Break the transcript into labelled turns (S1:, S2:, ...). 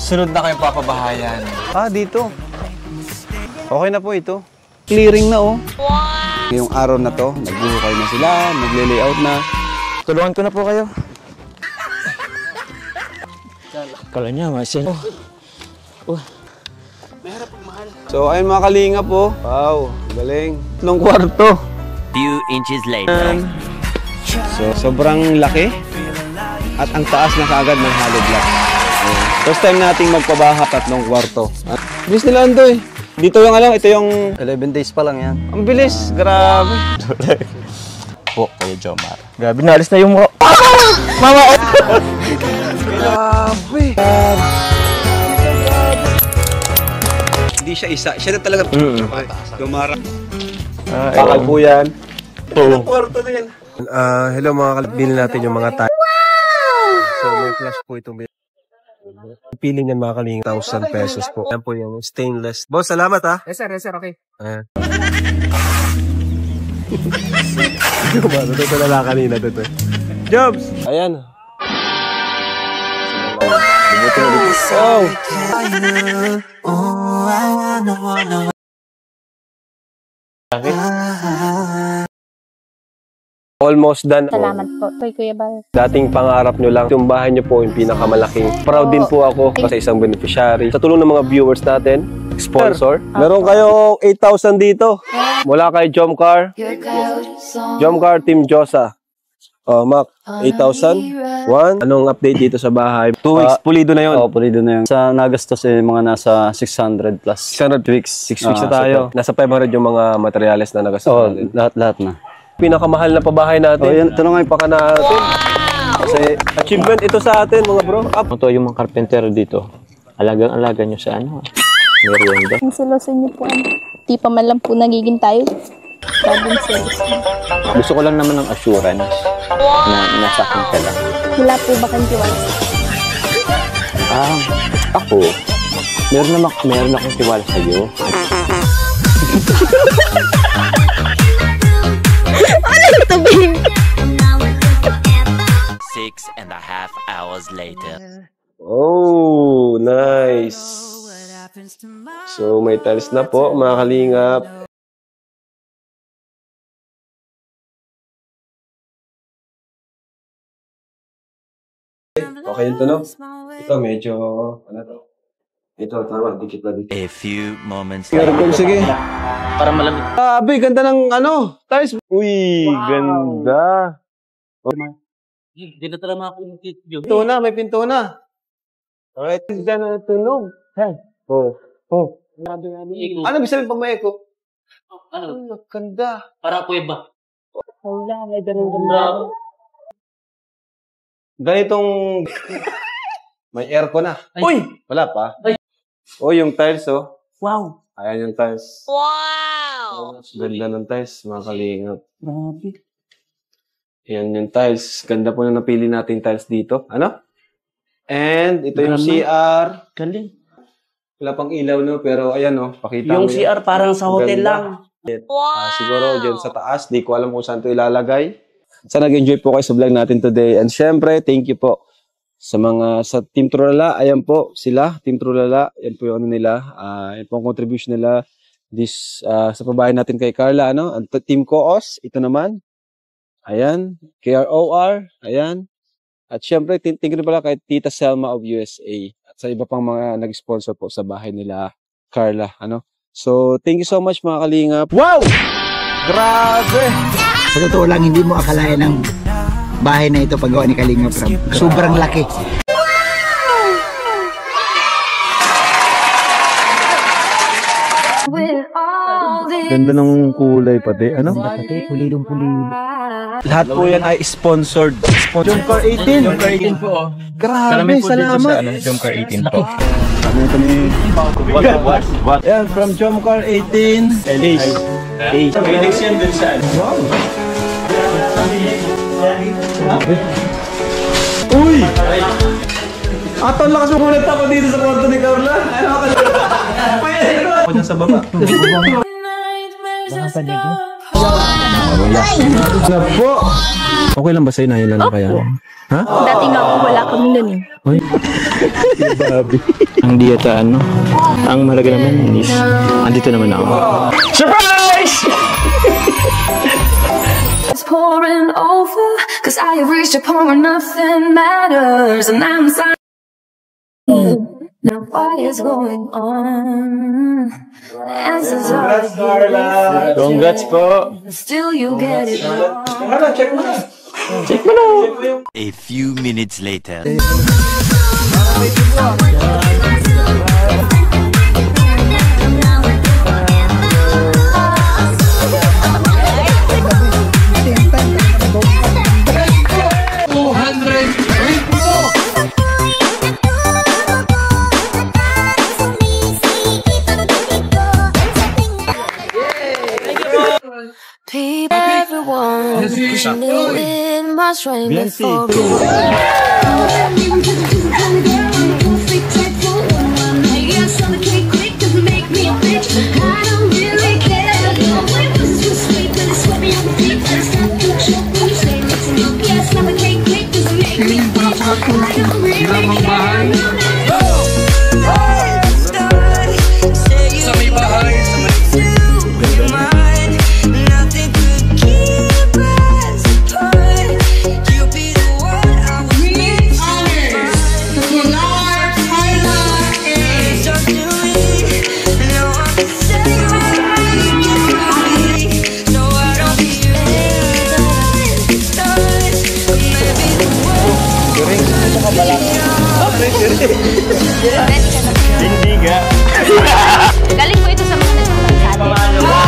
S1: Sunod na kayong papabahayan.
S2: Ah, dito. Okay na po ito. Clearing na, oh. Wow! Ngayong araw na to, nagbuhukay na sila, nagle-layout na. Tulungan ko na po kayo.
S3: Kala niya, masin.
S2: So, ayun mga kalinga po. Wow, galing. 3 kwarto.
S4: Few inches later.
S2: So, sobrang laki. At ang taas na kaagad ng hollow block. First time nating magpabaha 3 kwarto. Bilis nila ando eh. Dito yung ito yung
S5: 11 days pa lang yan.
S2: ang bilis, grabe.
S1: Po, kayo Jomar.
S3: Grabe, naalis na yung mga...
S2: Mama! Grabe! Hindi siya isa. Siya na talaga. Dumara. Bakal po yan. Kwarto na yan.
S5: Hello mga kalabinin natin yung mga tayo. So may flash po itong pili niyan mga kalinga 1,000 pesos po. Yan po yung stainless. Boss, salamat ha.
S6: Yes sir, okay.
S5: Ito na lang kanina dito. Jobs! Ayan. Almost done.
S7: Salamat po, Kuya Bal.
S5: Dating pangarap nyo lang, yung bahay nyo po yung pinakamalaking. Proud din po ako sa isang beneficiary. Sa tulong ng mga viewers natin, sponsor. Meron kayong 8,000 dito. Mula kay Jomcar. Jomcar Team Josa. Oh, Mac, 8,000. Anong update dito sa bahay? 2 weeks, pulido na yun.
S8: Oo, pulido na yun. Sa nagastos mga nasa 600 plus.
S5: 600 weeks. 6 weeks na tayo. Nasa 500 yung mga materials na nagastos natin.
S8: Lahat na.
S5: Pinakamahal na pabahay natin. Yan, ito na nga yung paka natin. Kasi achievement ito sa atin, mga bro.
S3: Ito yung mga carpenter dito. Alagang-alaga nyo sa ano. Merienda.
S7: Ang silosin niyo po. Di pa man lang po nagiging tayo. Sabing silos.
S3: Gusto ko lang naman ng assurance na nasa akin ka lang.
S7: Wala po ba kang tiwala?
S3: Ako, meron akong tiwala sa'yo.
S7: Ano ito, babe?
S4: 6.5 hours later.
S5: Oh, nice. So, may tiles na po, mga kalingap. Okay ito, no? Ito, medyo, ano to? Ito, tama, dikit na dito.
S4: A few moments later.
S2: Aircon, sige.
S3: Para malamig.
S2: Grabe, ganda ng tiles. Uy, ganda.
S3: Hindi na talaga makakulit yun.
S2: Pinto na, may pinto na. Alright, ganda na tunog. Oh. Ano bisa sabihin pag may echo?
S3: Ano?
S2: Ganda.
S3: Parang kuweba.
S7: Wala, may ganun.
S2: Ganitong may aircon na. Uy! Wala pa. Oh, yung tiles, oh.
S3: Wow!
S2: Ayan yung tiles.
S7: Wow!
S2: Ganda ng tiles, mga kalingap.
S3: Grabe.
S2: Ayan yung tiles. Ganda po na napili natin tiles dito. Ano? And ito yung
S3: Ganda.
S2: CR.
S3: Galing.
S2: Wala pang ilaw, no? Pero ayan, oh. Pakita
S3: Yung
S2: mo yan.
S3: CR parang sa hotel
S2: Ganda.
S3: lang.
S2: Siguro dyan sa taas. Di ko alam kung saan ito ilalagay. Sana nag-enjoy po kayo sa vlog natin today. And syempre, thank you po sa Team Trulala. Ayan po sila, Team Trulala. Yan po yung ano nila. Yan po ang contribution nila sa pabahay natin kay Carla. Ano? Ang Team Coos, ito naman. Ayan. KROR. Ayan. At syempre, thank you pala kay Tita Selma of USA. At sa iba pang mga nag-sponsor po sa bahay nila Carla. Ano? So, thank you so much mga kalingap. Wow! Grabe!
S6: Sa totoo lang, hindi mo akalain ang bahay na ito paggawa ni Kalinga Prab. Sobrang laki.
S5: Ganda ng kulay pati. Ano?
S6: Pati, pulidong-pulido.
S2: Lahat po yan ay sponsored. Jomcar 18.
S1: Jomcar 18 po.
S2: Grabe, salamat.
S1: Jomcar 18 po.
S2: Yan, from Jomcar 18. Elise.
S1: Felix yan dun sa ano.
S2: Uy! Aton, lakas mo kulat ako dito sa kwarto ni Carla. Ano ka na? Ako niya sa baba.
S6: Baka pa dito.
S2: Na po! Okay lang ba sa'yo na yun lang kaya? Ha?
S7: Dati nga po wala kami nun eh.
S2: Uy.
S3: Ang diyata, ano? Ang mahalaga naman is, andito naman ako. Surprise!
S9: It's pouring over, cause I have reached a point where nothing matters, and I'm sorry. Now what is going on? The answers are here.
S3: Congrats po!
S9: Still you get it wrong.
S3: Check mo na!
S4: A few minutes later.
S9: People, everyone, pushing a little much rain before me.
S3: Hindi ka.
S7: Galing po ito sa mga nagsulat sa atin.